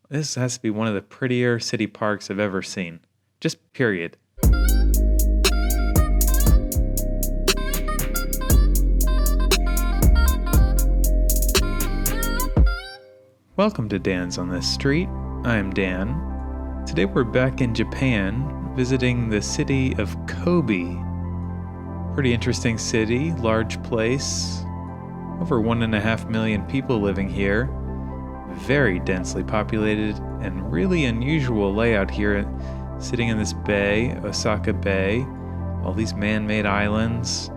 This has to be one of the prettier city parks I've ever seen. Just period. Welcome to Dan's on This Street. I'm Dan. Today we're back in Japan, visiting the city of Kobe. Pretty interesting city, large place. Over 1.5 million people living here. Very densely populated and really unusual layout here, sitting in this bay, Osaka Bay. All these man-made islands.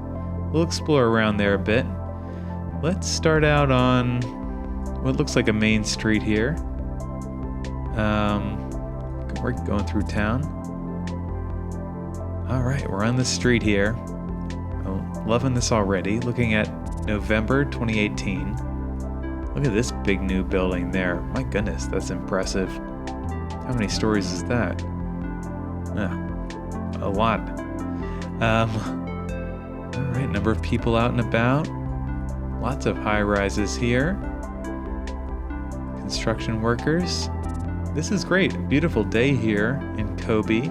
We'll explore around there a bit. Let's start out on what looks like a main street here. We're going through town. All right, we're on the street here. I'm loving this already. Looking at November 2018. Look at this big new building there. My goodness, that's impressive. How many stories is that? A lot. All right, number of people out and about. Lots of high rises here. Construction workers. This is great. beautiful day here in Kobe.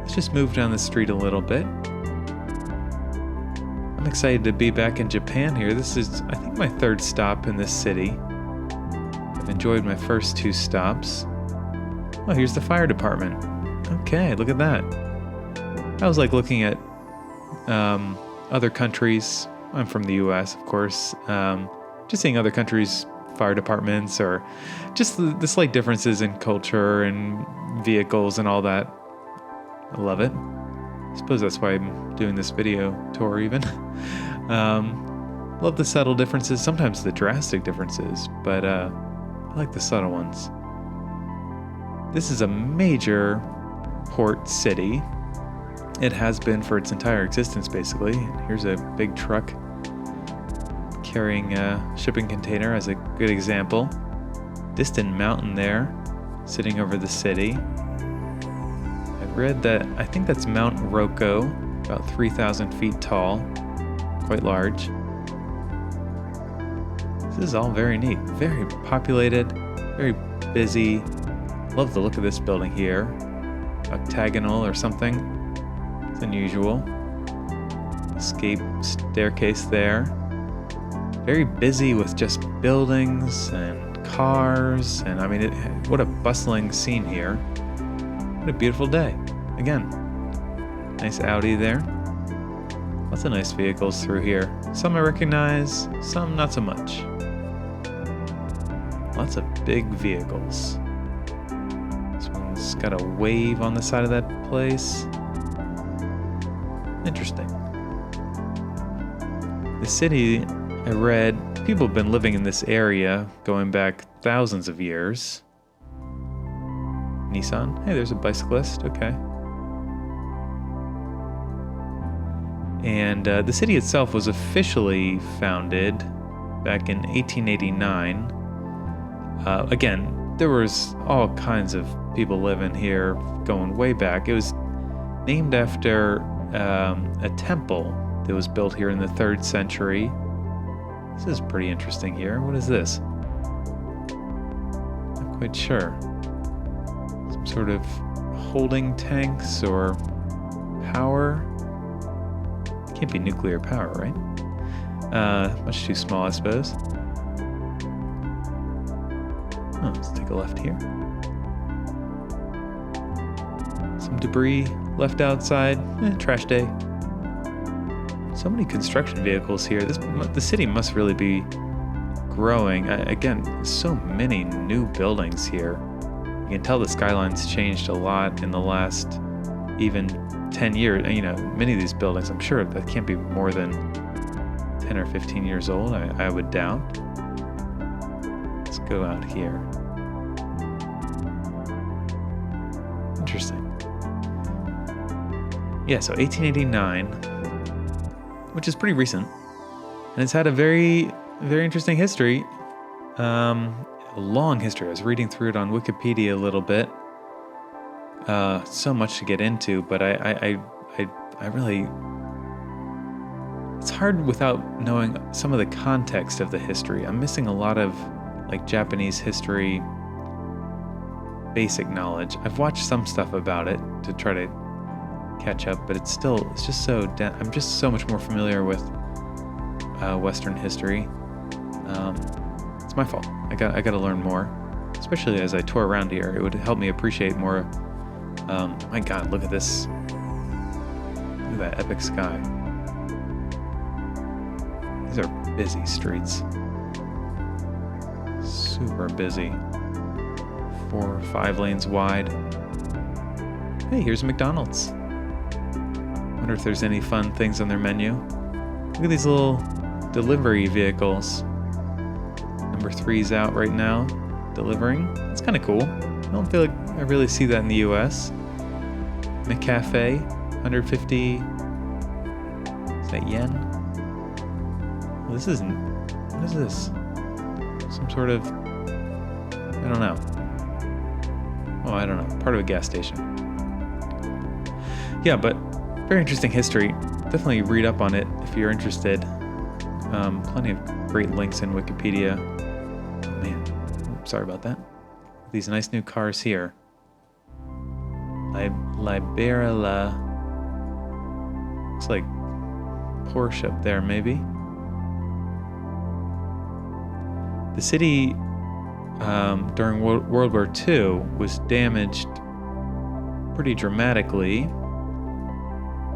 Let's just move down the street a little bit. I'm excited to be back in Japan here. This is, I think, my third stop in this city. I've enjoyed my first 2 stops. Oh, here's the fire department. Okay, look at that. I was like looking at other countries. I'm from the US, of course. Just seeing other countries' fire departments, or just the slight differences in culture and vehicles and all that. I love it. I suppose that's why I'm doing this video tour even. Love the subtle differences, sometimes the drastic differences, but I like the subtle ones. This is a major port city. It has been for its entire existence, basically. Here's a big truck carrying a shipping container as a good example. Distant mountain there, sitting over the city. I read that, I think that's Mount Roko, about 3,000 feet tall, quite large. This is all very neat, very populated, very busy. Love the look of this building here. Octagonal or something. It's unusual. Escape staircase there. Very busy with just buildings and cars, and I mean, what a bustling scene here. What a beautiful day. Again, nice Audi there. Lots of nice vehicles through here. Some I recognize, some not so much. Lots of big vehicles. This one's got a wave on the side of that place. Interesting. The city, I read, people have been living in this area going back thousands of years. Nissan. Hey, there's a bicyclist. Okay. And the city itself was officially founded back in 1889. Again, there was all kinds of people living here going way back. It was named after a temple that was built here in the 3rd century. This is pretty interesting here. What is this? Not quite sure. Some sort of holding tanks or power. Can't be nuclear power, right? Much too small, I suppose. Oh, let's take a left here. Some debris left outside. Trash day. So many construction vehicles here. The city must really be growing. Again, so many new buildings here. You can tell the skyline's changed a lot in the last even 10 years. You know, many of these buildings, I'm sure that can't be more than 10 or 15 years old, I would doubt. Let's go out here. Interesting. Yeah, so 1889, which is pretty recent, and it's had a very, very interesting history. A long history. I was reading through it on Wikipedia a little bit. So much to get into, but I really, it's hard without knowing some of the context of the history. I'm missing a lot of like Japanese history basic knowledge. I've watched some stuff about it to try to catch up, but it's just so I'm just so much more familiar with Western history. It's my fault. I got to learn more, especially as I tour around here. It would help me appreciate more. My God, look at this! Look at that epic sky. These are busy streets. Super busy. 4 or 5 lanes wide. Hey, here's a McDonald's. Wonder if there's any fun things on their menu. Look at these little delivery vehicles. Number 3's out right now, delivering. It's kind of cool. I don't feel like I really see that in the US. McCafe, 150. Is that yen? Well, this isn't. What is this? Some sort of. I don't know. Oh, I don't know. Part of a gas station. Yeah, but very interesting history. Definitely read up on it if you're interested. Plenty of great links in Wikipedia. Oh, man, sorry about that. These nice new cars here. Liberala. Looks like Porsche up there, maybe. The city during World War II was damaged pretty dramatically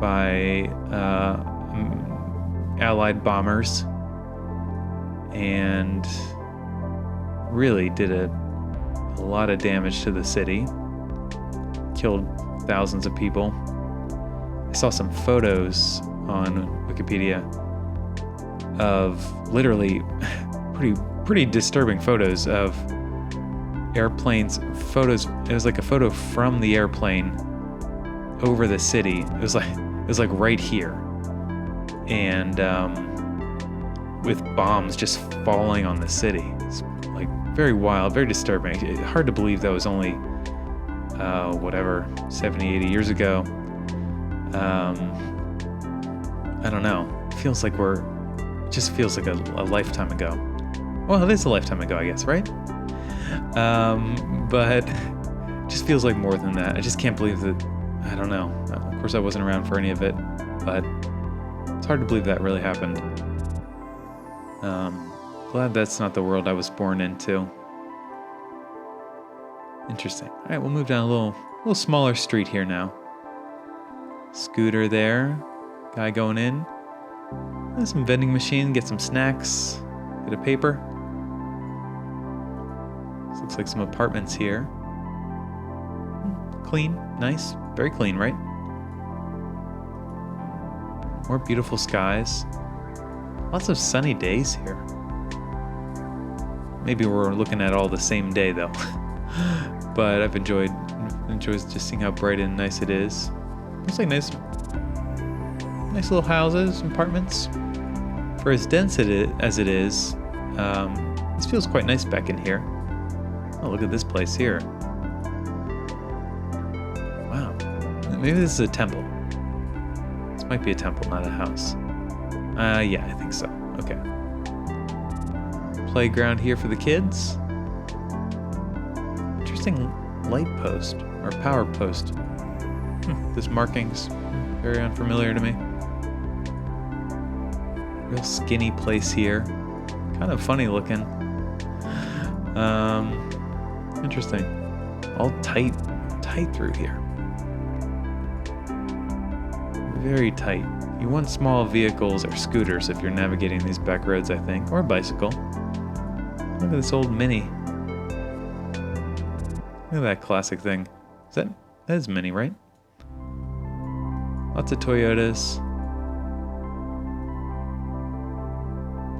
by Allied bombers, and really did a lot of damage to the city. Killed thousands of people. I saw some photos on Wikipedia of literally pretty disturbing photos of airplanes. Photos. It was like a photo from the airplane over the city. It was like right here, and with bombs just falling on the city. It's like very wild, very disturbing. Hard to believe that was only 70, 80 years ago. I don't know. It feels like just feels like a lifetime ago. Well, it is a lifetime ago, I guess, right? But it just feels like more than that. I just can't believe that. I don't know. Of course, I wasn't around for any of it, but it's hard to believe that really happened. Glad that's not the world I was born into. Interesting. All right, we'll move down a little smaller street here now. Scooter there. Guy going in. There's some vending machine. Get some snacks. Get a paper. This looks like some apartments here. Clean. Nice. Very clean, right? More beautiful skies. Lots of sunny days here. Maybe we're looking at all the same day though. But I've enjoyed just seeing how bright and nice it is. Looks like nice little houses, apartments. For as dense as it is, this feels quite nice back in here. Oh, look at this place here. Wow. Maybe this is a temple. This might be a temple, not a house. Yeah, I think so. Okay. Playground here for the kids. Interesting light post or power post. This marking's very unfamiliar to me. Real skinny place here. Kind of funny looking. Interesting. All tight through here. Very tight. You want small vehicles or scooters if you're navigating these back roads, I think, or a bicycle. Look at this old Mini. Look at that classic thing. That is Mini, right? Lots of Toyotas.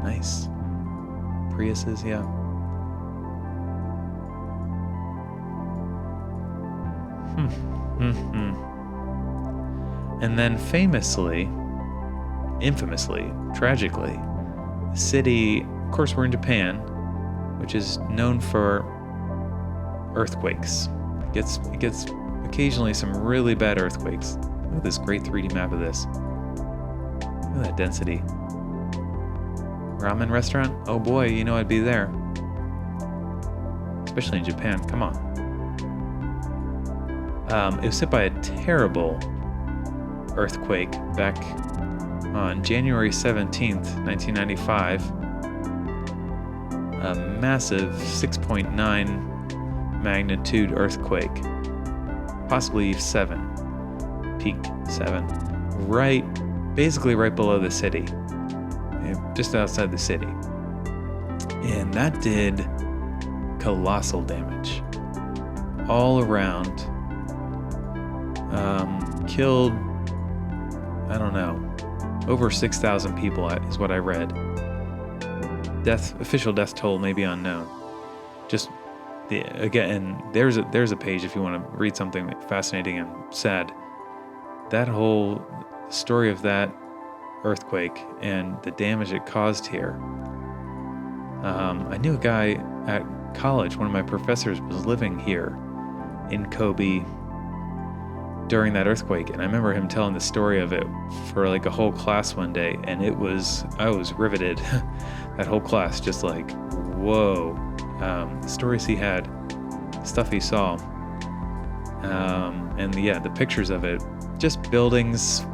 Nice. Priuses, yeah. And then infamously, tragically, the city, of course we're in Japan, which is known for earthquakes. It gets occasionally some really bad earthquakes. Look at this great 3D map of this. Look at that density. Ramen restaurant? Oh boy, I'd be there. Especially in Japan, come on. It was hit by a terrible earthquake back on January 17th, 1995. A massive 6.9 magnitude earthquake, possibly 7, peak 7, basically right below the city, just outside the city. And that did colossal damage all around. Killed, I don't know, over 6,000 people is what I read. Official death toll may be unknown. Just again, there's a page if you want to read something fascinating and sad. That whole story of that earthquake and the damage it caused here. I knew a guy at college. One of my professors was living here in Kobe during that earthquake, and I remember him telling the story of it for like a whole class one day, and I was riveted. That whole class, just like, whoa. The stories he had, stuff he saw, and the pictures of it, just buildings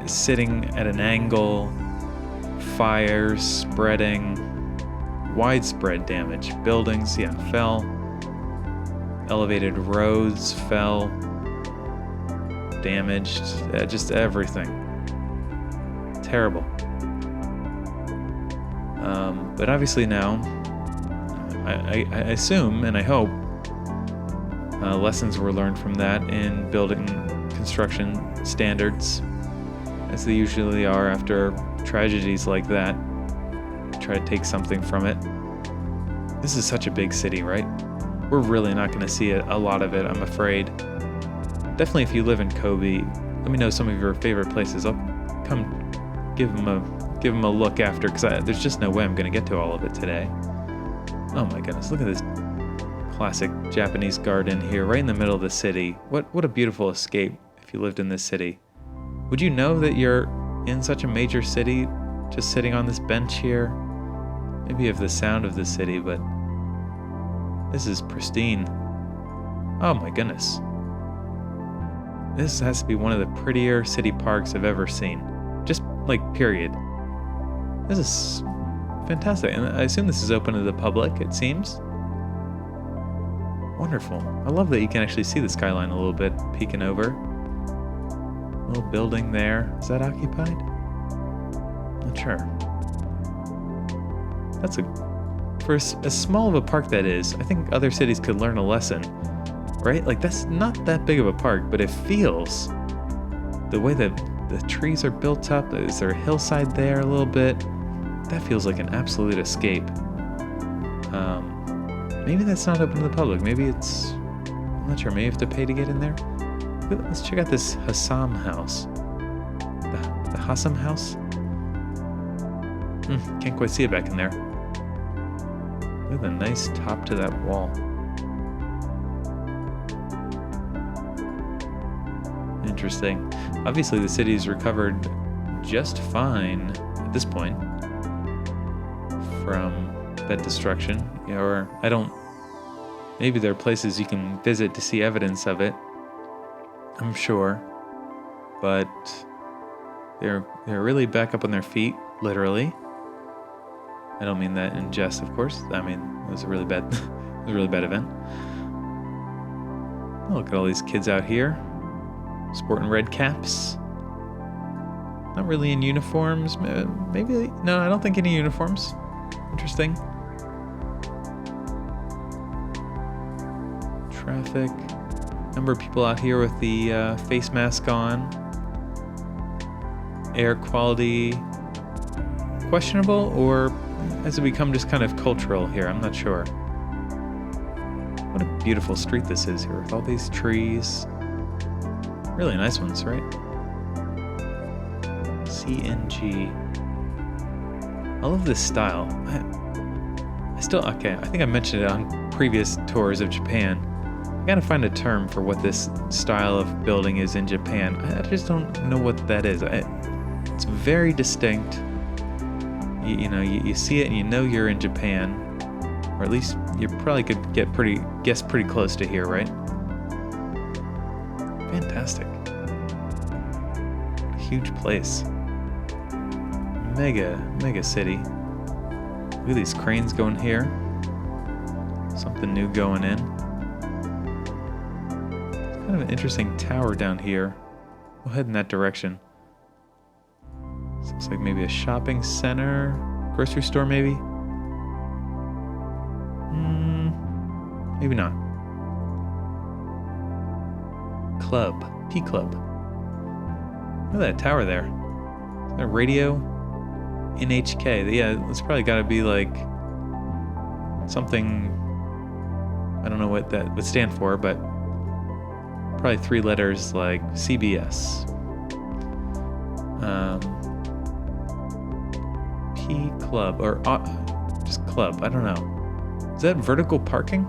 sitting at an angle, fires spreading, widespread damage. Buildings, fell. Elevated roads fell. Damaged, just everything. Terrible. But obviously now, I assume and I hope lessons were learned from that in building construction standards, as they usually are after tragedies like that. Try to take something from it. This is such a big city, right? We're really not going to see a lot of it, I'm afraid. Definitely, if you live in Kobe, let me know some of your favorite places. I'll come give them a look after, because there's just no way I'm going to get to all of it today. Oh my goodness, look at this classic Japanese garden here, right in the middle of the city. What a beautiful escape if you lived in this city. Would you know that you're in such a major city, just sitting on this bench here? Maybe you have the sound of the city, but this is pristine. Oh my goodness. This has to be one of the prettier city parks I've ever seen. Just like, period. This is fantastic. And I assume this is open to the public, it seems. Wonderful. I love that you can actually see the skyline a little bit peeking over. Little building there. Is that occupied? Not sure. That's for as small of a park that is, I think other cities could learn a lesson. Right? Like, that's not that big of a park, but it feels, the way that the trees are built up, is there a hillside there a little bit? That feels like an absolute escape. Maybe that's not open to the public. Maybe I'm not sure, maybe you have to pay to get in there? Let's check out this Hassam house. The Hassam house? Can't quite see it back in there. Look at the nice top to that wall. Interesting. Obviously, the city's recovered just fine at this point from that destruction. Or maybe there are places you can visit to see evidence of it, I'm sure. But they're really back up on their feet, literally. I don't mean that in jest, of course. I mean, it was a really bad event. Oh, look at all these kids out here. Sporting red caps. Not really in uniforms. Maybe. No, I don't think any uniforms. Interesting. Traffic. Number of people out here with the face mask on. Air quality questionable, or has it become just kind of cultural here? I'm not sure. What a beautiful street this is here with all these trees. Really nice ones, right? CNG. I love this style. I think I mentioned it on previous tours of Japan. I gotta find a term for what this style of building is in Japan. I just don't know what that is. It's very distinct. You see it and you know you're in Japan. Or at least you probably could guess pretty close to here, right? Fantastic. Huge place. Mega city. Look at these cranes going here. Something new going in. It's kind of an interesting tower down here. We'll head in that direction. This looks like maybe a shopping center, grocery store maybe. Maybe not. Club. P Club. Look at that tower there. Is that a radio? NHK. Yeah, it's probably got to be like something. I don't know what that would stand for, but probably 3 letters like CBS. P Club or just Club. I don't know. Is that vertical parking?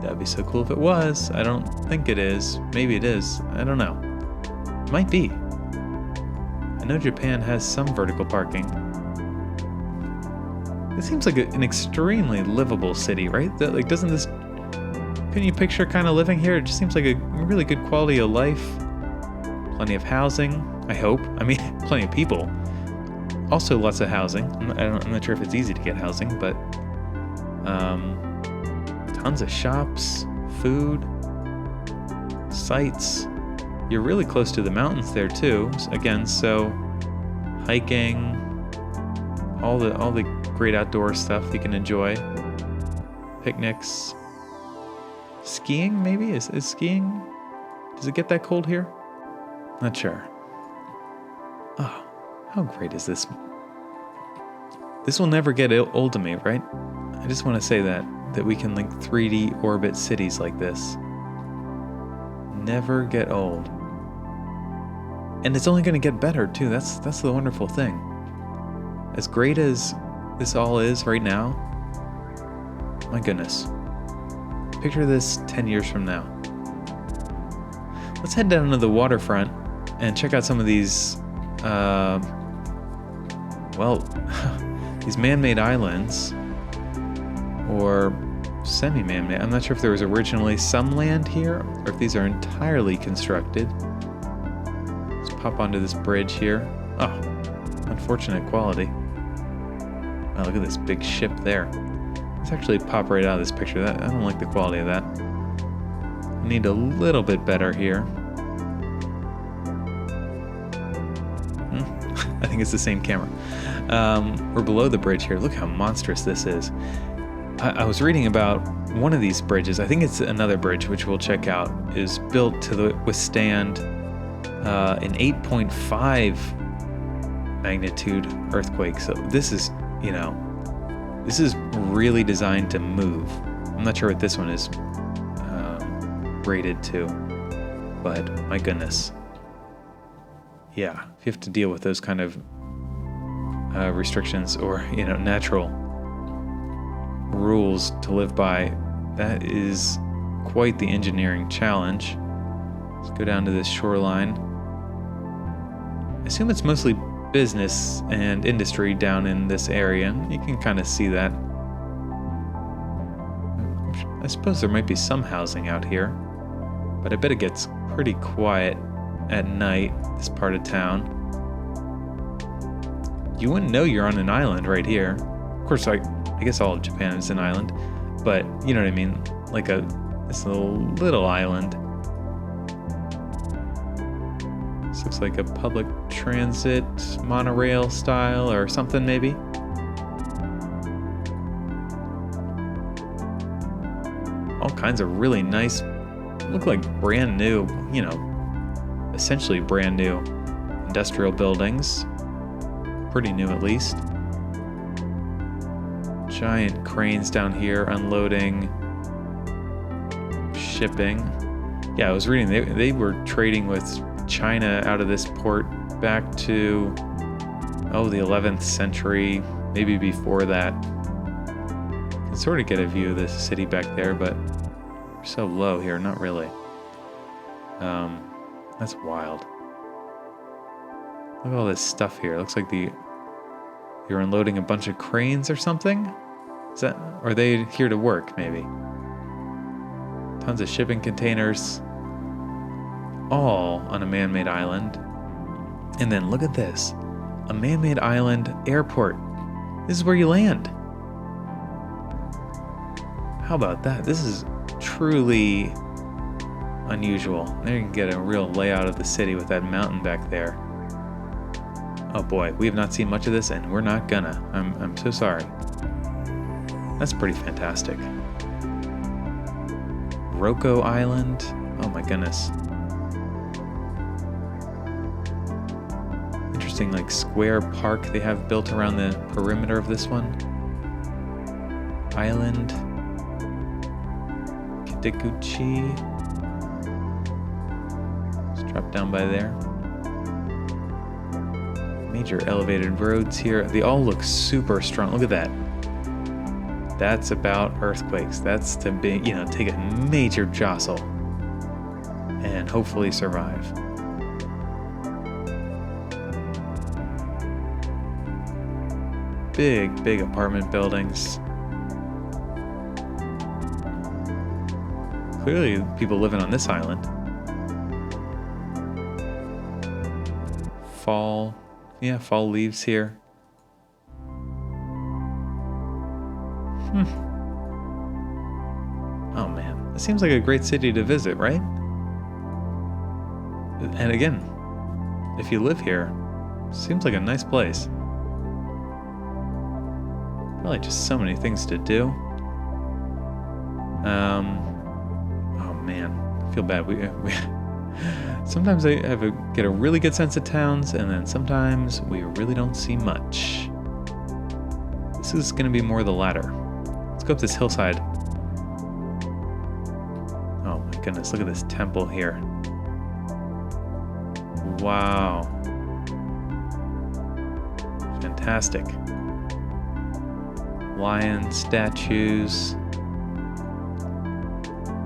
That'd be so cool if it was. I don't think it is. Maybe it is. I don't know. It might be. I know Japan has some vertical parking. It seems like an extremely livable city, right? Like, doesn't this... Couldn't you picture kind of living here? It just seems like a really good quality of life. Plenty of housing, I hope. I mean, plenty of people. Also lots of housing. I'm not sure if it's easy to get housing, but... tons of shops, food, sites. You're really close to the mountains there too. Again, so hiking, all the great outdoor stuff you can enjoy. Picnics, skiing maybe? Is skiing? Does it get that cold here? Not sure. Oh, how great is this? This will never get old to me, right? I just want to say that we can link 3D orbit cities like this. Never get old. And it's only going to get better too. That's the wonderful thing. As great as this all is right now, my goodness. Picture this 10 years from now. Let's head down to the waterfront and check out some of these, these man-made islands, or semi-man-made. I'm not sure if there was originally some land here, or if these are entirely constructed. Let's pop onto this bridge here. Oh, unfortunate quality. Oh, look at this big ship there. Let's actually pop right out of this picture. I don't like the quality of that. I need a little bit better here. I think it's the same camera. We're below the bridge here. Look how monstrous this is. I was reading about one of these bridges. I think it's another bridge, which we'll check out, is built to withstand an 8.5 magnitude earthquake. So this is, this is really designed to move. I'm not sure what this one is rated to, but my goodness. Yeah, if you have to deal with those kind of restrictions or, natural rules to live by, that is quite the engineering challenge. Let's go down to this shoreline. I assume it's mostly business and industry down in this area. You can kind of see that. I suppose there might be some housing out here, but I bet it gets pretty quiet at night, this part of town. You wouldn't know you're on an island right here. Of course, I guess all of Japan is an island, but you know what I mean? Like this little island. This looks like a public transit monorail style or something maybe. All kinds of really nice, look like brand new, essentially brand new industrial buildings. Pretty new at least. Giant cranes down here unloading shipping. Yeah, I was reading they were trading with China out of this port back to the 11th century, maybe before that. You can sort of get a view of this city back there, but we're so low here, not really. That's wild. Look at all this stuff here. It looks like you're unloading a bunch of cranes or something? Are they here to work, maybe? Tons of shipping containers. all on a man-made island. And then look at this. A man-made island airport. This is where you land. How about that? This is truly unusual. There you can get a real layout of the city with that mountain back there. Oh boy, we have not seen much of this, and we're not gonna. I'm so sorry. That's pretty fantastic. Roko Island. Oh my goodness. Interesting, like square park they have built around the perimeter of this one. Island. Kitaguchi. Let's drop down by there. Major elevated roads here. They all look super strong. Look at that. That's about earthquakes. That's to be, take a major jostle and hopefully survive. Big apartment buildings. Clearly people living on this island. Fall leaves here. Oh man, it seems like a great city to visit, right? And again, if you live here, it seems like a nice place. Probably just so many things to do. Oh man, I feel bad. We sometimes I get a really good sense of towns, and then sometimes we really don't see much. This is going to be more the latter. Let's go up this hillside. Oh my goodness, look at this temple here. Wow. Fantastic. Lion statues.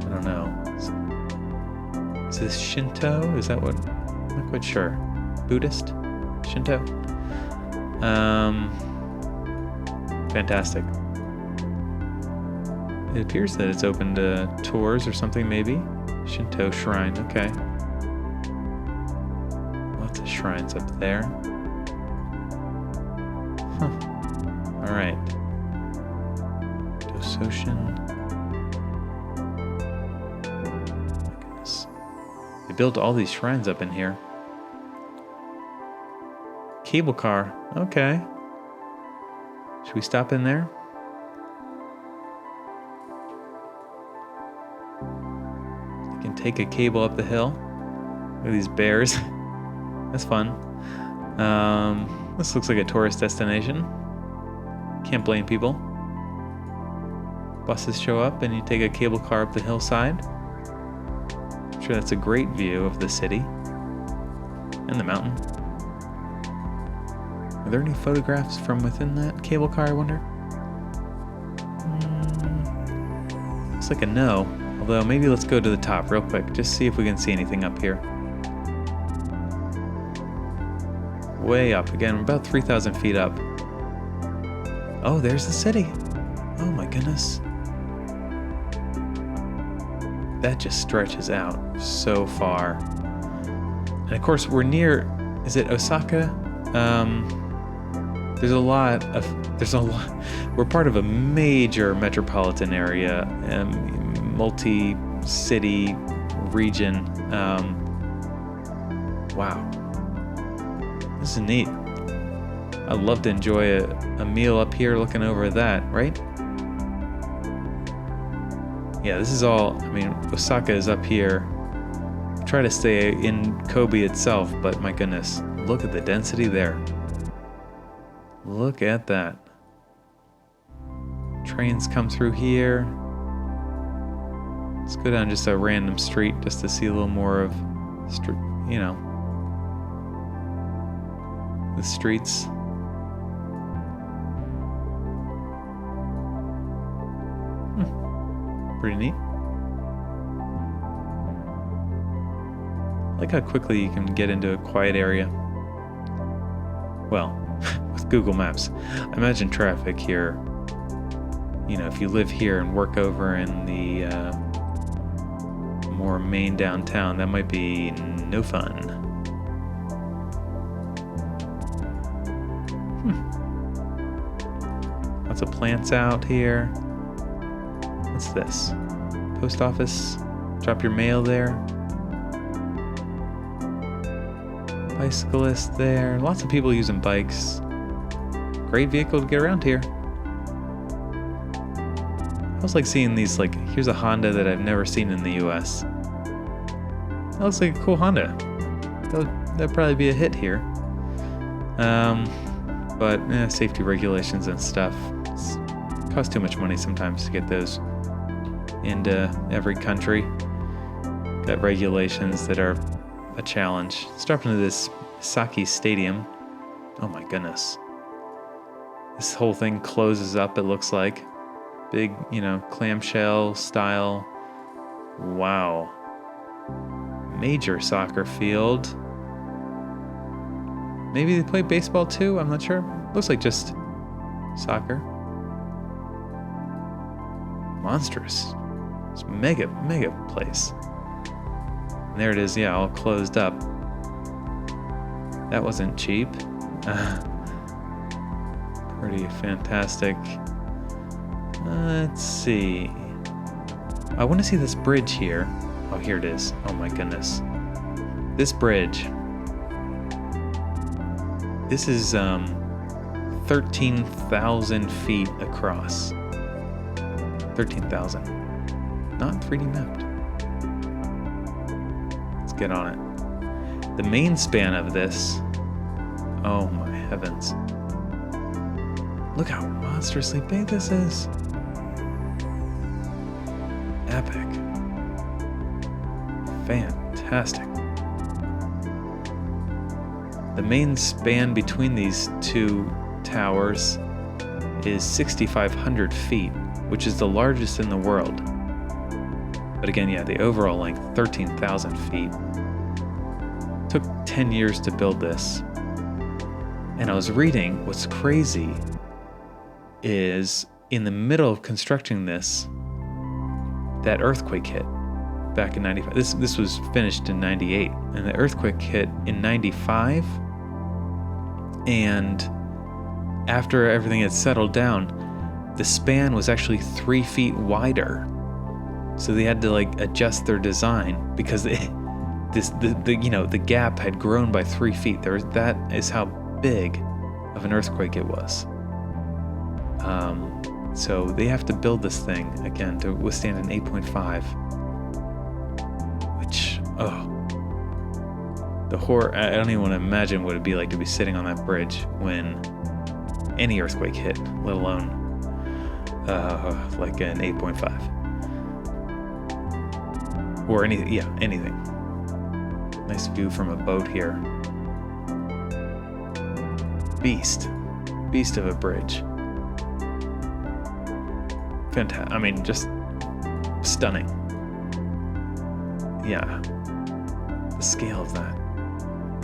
I don't know. Is this Shinto? Is that what? I'm not quite sure. Buddhist? Shinto? Fantastic. It appears that it's open to tours or something, maybe. Shinto shrine, okay. Lots of shrines up there. Huh. Alright. Dososhin. Oh my goodness. They built all these shrines up in here. Cable car, okay. Should we stop in there? You can take a cable up the hill. Look at these bears. That's fun. This looks like a tourist destination. Can't blame people. Buses show up and you take a cable car up the hillside. I'm sure that's a great view of the city and the mountain. Are there any photographs from within that cable car, I wonder? Looks like a no. Although maybe let's go to the top real quick, just see if we can see anything up here. Way up. Again, we're about 3,000 feet up. Oh, there's the city. Oh my goodness. That just stretches out so far. And of course, we're near, is it Osaka? We're part of a major metropolitan area, multi-city region. Wow. This is neat. I'd love to enjoy a meal up here looking over that, right? Yeah, this is all, Osaka is up here. Try to stay in Kobe itself, but my goodness, look at the density there. Look at that. Trains come through here. Let's go down just a random street just to see a little more of, the streets. Pretty neat. I like how quickly you can get into a quiet area. Well, with Google Maps. I imagine traffic here, if you live here and work over in the more main downtown. That might be no fun. Lots of plants out here. What's this? Post office? Drop your mail there. Bicyclist there. Lots of people using bikes. Great vehicle to get around here. I was like seeing these, like, here's a Honda that I've never seen in the US. That looks like a cool Honda. That'd probably be a hit here. But safety regulations and stuff. It costs too much money sometimes to get those into every country. Got regulations that are a challenge. Let's drop into this Saki Stadium. Oh my goodness. This whole thing closes up, it looks like. Big, clamshell style. Wow. Major soccer field. Maybe they play baseball too? I'm not sure. Looks like just soccer. Monstrous. It's mega place. And there it is, yeah, all closed up. That wasn't cheap. Pretty fantastic. Let's see. I want to see this bridge here. Oh, here it is. Oh my goodness. This bridge. This is 13,000 feet across. 13,000. Not 3D mapped. Let's get on it. The main span of this. Oh my heavens. Look how monstrously big this is. Epic. Fantastic. The main span between these two towers is 6,500 feet, which is the largest in the world. But again, yeah, the overall length, 13,000 feet. Took 10 years to build this. And I was reading, what's crazy is in the middle of constructing this, that earthquake hit back in 95. This was finished in 98, and the earthquake hit in 95. And after everything had settled down, the span was actually 3 feet wider. So they had to adjust their design because the gap had grown by 3 feet. That is how big of an earthquake it was. So they have to build this thing again to withstand an 8.5, which, the horror. I don't even want to imagine what it'd be like to be sitting on that bridge when any earthquake hit, let alone like an 8.5 or anything. Yeah, anything. Nice view from a boat here. Beast of a bridge. Fantastic. I mean, just stunning. Yeah. The scale of that.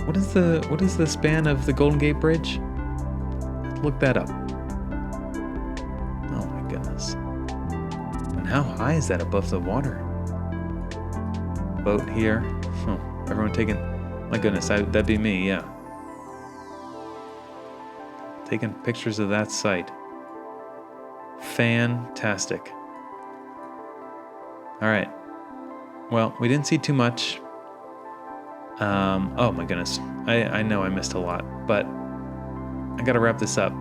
What is the span of the Golden Gate Bridge? Look that up. Oh my goodness. And how high is that above the water? Boat here. Oh, everyone taking. My goodness, that'd be me. Yeah. Taking pictures of that site. Fantastic. All right. Well, we didn't see too much. Oh my goodness. I know I missed a lot, but I gotta wrap this up.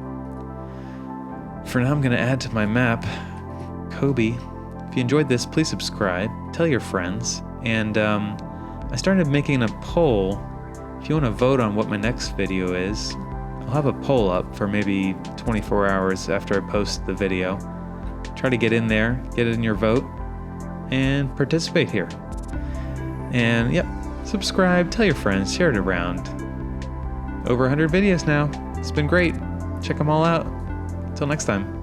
For now, I'm gonna add to my map Kobe. If you enjoyed this, please subscribe, tell your friends, and I started making a poll. If you want to vote on what my next video is, I'll have a poll up for maybe 24 hours after I post the video. Try to get in there, get in your vote, and participate here. And yep, subscribe, tell your friends, share it around. Over 100 videos now. It's been great. Check them all out. Until next time.